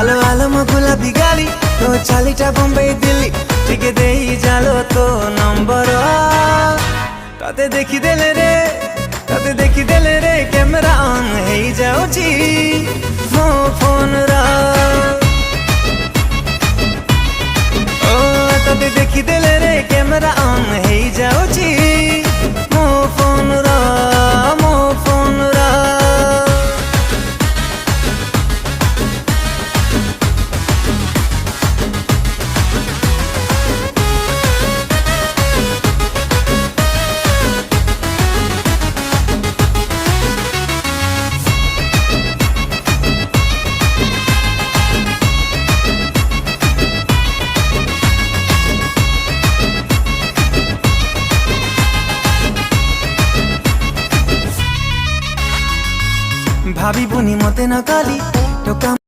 आलो आलो मो गुलाबी गाड़ी तो चालीटा बम्बई दिल्ली टिके देई जालो तो नंबर तते देखी देले रे कैमरा ऑन है जाउची मो फोन रा ओ तते देखी देले रे कैमरा ऑन है जाउची मो फोन रा मो फोन रा भाभी बुनी मते न काली